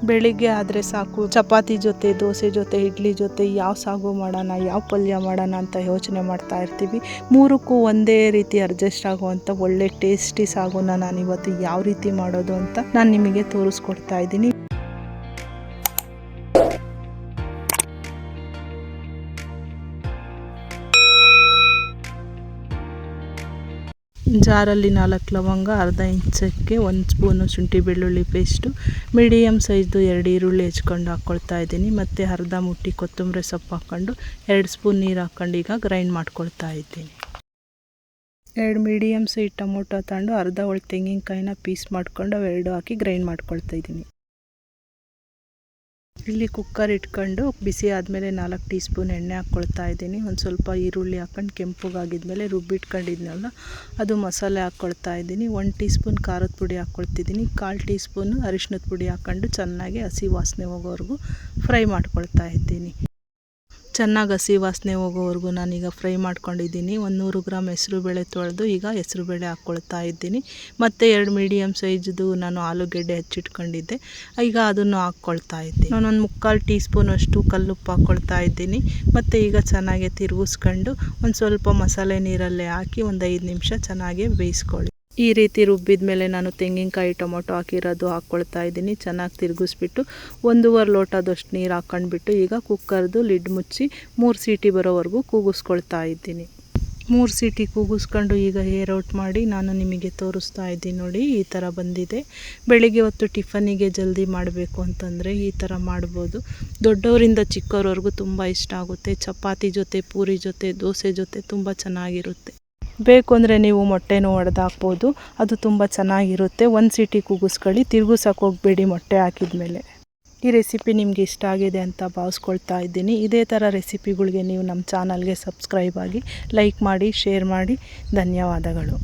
ಬೆಳಿಗ್ಗೆ ಆದರೆ ಸಾಕು ಚಪಾತಿ ಜೊತೆ, ದೋಸೆ ಜೊತೆ, ಇಡ್ಲಿ ಜೊತೆ ಯಾವ ಸಾಗು ಮಾಡೋಣ, ಯಾವ ಪಲ್ಯ ಮಾಡೋಣ ಅಂತ ಯೋಚನೆ ಮಾಡ್ತಾ ಇರ್ತೀವಿ. ಮೂರಕ್ಕೂ ಒಂದೇ ರೀತಿ ಅಡ್ಜಸ್ಟ್ ಆಗುವಂಥ ಒಳ್ಳೆ ಟೇಸ್ಟಿ ಸಾಗುನ ನಾನಿವತ್ತು ಯಾವ ರೀತಿ ಮಾಡೋದು ಅಂತ ನಾನು ನಿಮಗೆ ತೋರಿಸ್ಕೊಡ್ತಾ ಇದ್ದೀನಿ. ಜಾರಲ್ಲಿ 4 ಲವಂಗ, ಅರ್ಧ ಇಂಚ್ ಚಕ್ಕೆ, 1 ಸ್ಪೂನು ಶುಂಠಿ ಬೆಳ್ಳುಳ್ಳಿ ಪೇಸ್ಟು, ಮೀಡಿಯಮ್ ಸೈಜ್ದು 2 ಈರುಳ್ಳಿ ಹೆಚ್ಕೊಂಡು ಹಾಕ್ಕೊಳ್ತಾ ಇದ್ದೀನಿ. ಮತ್ತು ಅರ್ಧ ಮುಟ್ಟಿ ಕೊತ್ತಂಬರಿ ಸೊಪ್ಪು ಹಾಕ್ಕೊಂಡು 2 ಸ್ಪೂನ್ ನೀರು ಹಾಕ್ಕೊಂಡು ಈಗ ಗ್ರೈಂಡ್ ಮಾಡ್ಕೊಳ್ತಾ ಇದ್ದೀನಿ. 2 ಮೀಡಿಯಮ್ ಸೈಜ್ ಟೊಮೊಟೊ ತಗೊಂಡು ಅರ್ಧ ಹೋಳು ತೆಂಗಿನಕಾಯಿನ ಪೀಸ್ ಮಾಡ್ಕೊಂಡು ಅವೆರಡು ಹಾಕಿ ಗ್ರೈಂಡ್ ಮಾಡ್ಕೊಳ್ತಾ ಇದ್ದೀನಿ. ಇಲ್ಲಿ ಕುಕ್ಕರ್ ಇಟ್ಕೊಂಡು ಬಿಸಿ ಆದಮೇಲೆ 4 ಟೀ ಸ್ಪೂನ್ ಎಣ್ಣೆ ಹಾಕ್ಕೊಳ್ತಾ ಇದ್ದೀನಿ. ಒಂದು ಸ್ವಲ್ಪ ಈರುಳ್ಳಿ ಹಾಕ್ಕೊಂಡು ಕೆಂಪಗಾಗಿದ್ಮೇಲೆ ರುಬ್ಬಿಟ್ಕೊಂಡಿದ್ನಲ್ಲ ಅದು ಮಸಾಲೆ ಹಾಕ್ಕೊಳ್ತಾ ಇದ್ದೀನಿ. 1 ಟೀ ಸ್ಪೂನ್ ಖಾರದ ಪುಡಿ ಹಾಕ್ಕೊಳ್ತಿದ್ದೀನಿ. 1/4 ಟೀ ಸ್ಪೂನು ಅರಿಶಿನದ ಪುಡಿ ಹಾಕ್ಕೊಂಡು ಚೆನ್ನಾಗಿ ಹಸಿ ವಾಸನೆ ಹೋಗೋವರೆಗೂ ಫ್ರೈ ಮಾಡ್ಕೊಳ್ತಾ ಇದ್ದೀನಿ. ಚೆನ್ನಾಗಿ ಹಸಿ ವಾಸನೆ ಹೋಗೋವರೆಗೂ ನಾನೀಗ ಫ್ರೈ ಮಾಡ್ಕೊಂಡಿದ್ದೀನಿ. 100 ಗ್ರಾಮ್ ಹೆಸರುಬೇಳೆ ತೊಳೆದು ಈಗ ಹೆಸರುಬೇಳೆ ಹಾಕ್ಕೊಳ್ತಾ ಇದ್ದೀನಿ. ಮತ್ತು 2 ಮೀಡಿಯಮ್ ಸೈಜ್ದು ನಾನು ಆಲೂಗೆಡ್ಡೆ ಹೆಚ್ಚಿಟ್ಕೊಂಡಿದ್ದೆ, ಈಗ ಅದನ್ನು ಹಾಕ್ಕೊಳ್ತಾ ಇದ್ದೀನಿ. ನಾನೊಂದು 3/4 ಟೀ ಸ್ಪೂನ್ ಅಷ್ಟು ಕಲ್ಲುಪ್ಪು ಹಾಕ್ಕೊಳ್ತಾ ಇದ್ದೀನಿ. ಮತ್ತು ಈಗ ಚೆನ್ನಾಗಿ ತಿರುಗಿಸ್ಕೊಂಡು ಒಂದು ಸ್ವಲ್ಪ ಮಸಾಲೆ ನೀರಲ್ಲೇ ಹಾಕಿ ಒಂದು 5 ನಿಮಿಷ ಚೆನ್ನಾಗಿ ಬೇಯಿಸ್ಕೊಳ್ಳಿ. ಈ ರೀತಿ ರುಬ್ಬಿದ ಮೇಲೆ ನಾನು ತೆಂಗಿನಕಾಯಿ ಟೊಮೊಟೊ ಹಾಕಿರೋದು ಹಾಕ್ಕೊಳ್ತಾ ಇದ್ದೀನಿ. ಚೆನ್ನಾಗಿ ತಿರುಗಿಸ್ಬಿಟ್ಟು 1.5 ಲೋಟದಷ್ಟು ನೀರು ಹಾಕ್ಕೊಂಡ್ಬಿಟ್ಟು ಈಗ ಕುಕ್ಕರ್ದು ಲಿಡ್ ಮುಚ್ಚಿ 3 ಸೀಟಿ ಬರೋವರೆಗೂ ಕೂಗಿಸ್ಕೊಳ್ತಾ ಇದ್ದೀನಿ. 3 ಸೀಟಿ ಕೂಗಿಸ್ಕೊಂಡು ಈಗ ಏರ್ ಔಟ್ ಮಾಡಿ ನಾನು ನಿಮಗೆ ತೋರಿಸ್ತಾ ಇದ್ದೀನಿ. ನೋಡಿ, ಈ ಥರ ಬಂದಿದೆ. ಬೆಳಿಗ್ಗೆ ಹೊತ್ತು ಟಿಫನಿಗೆ ಜಲ್ದಿ ಮಾಡಬೇಕು ಅಂತಂದರೆ ಈ ಥರ ಮಾಡ್ಬೋದು. ದೊಡ್ಡವರಿಂದ ಚಿಕ್ಕವರವರೆಗೂ ತುಂಬ ಇಷ್ಟ ಆಗುತ್ತೆ. ಚಪಾತಿ ಜೊತೆ, ಪೂರಿ ಜೊತೆ, ದೋಸೆ ಜೊತೆ ತುಂಬ ಚೆನ್ನಾಗಿರುತ್ತೆ. ಬೇಕು ಅಂದರೆ ನೀವು ಮೊಟ್ಟೆನೂ ಒಡೆದು ಹಾಕ್ಬೋದು, ಅದು ತುಂಬ ಚೆನ್ನಾಗಿರುತ್ತೆ. 1 ಸೀಟಿ ಕೂಗಿಸ್ಕೊಳ್ಳಿ, ತಿರುಗಿಸೋಕೆ ಹೋಗಬೇಡಿ ಮೊಟ್ಟೆ ಹಾಕಿದ್ಮೇಲೆ. ಈ ರೆಸಿಪಿ ನಿಮಗೆ ಇಷ್ಟ ಆಗಿದೆ ಅಂತ ಭಾವಿಸ್ಕೊಳ್ತಾ ಇದ್ದೀನಿ. ಇದೇ ಥರ ರೆಸಿಪಿಗಳಿಗೆ ನೀವು ನಮ್ಮ ಚಾನಲ್ಗೆ ಸಬ್ಸ್ಕ್ರೈಬ್ ಆಗಿ, ಲೈಕ್ ಮಾಡಿ, ಶೇರ್ ಮಾಡಿ. ಧನ್ಯವಾದಗಳು.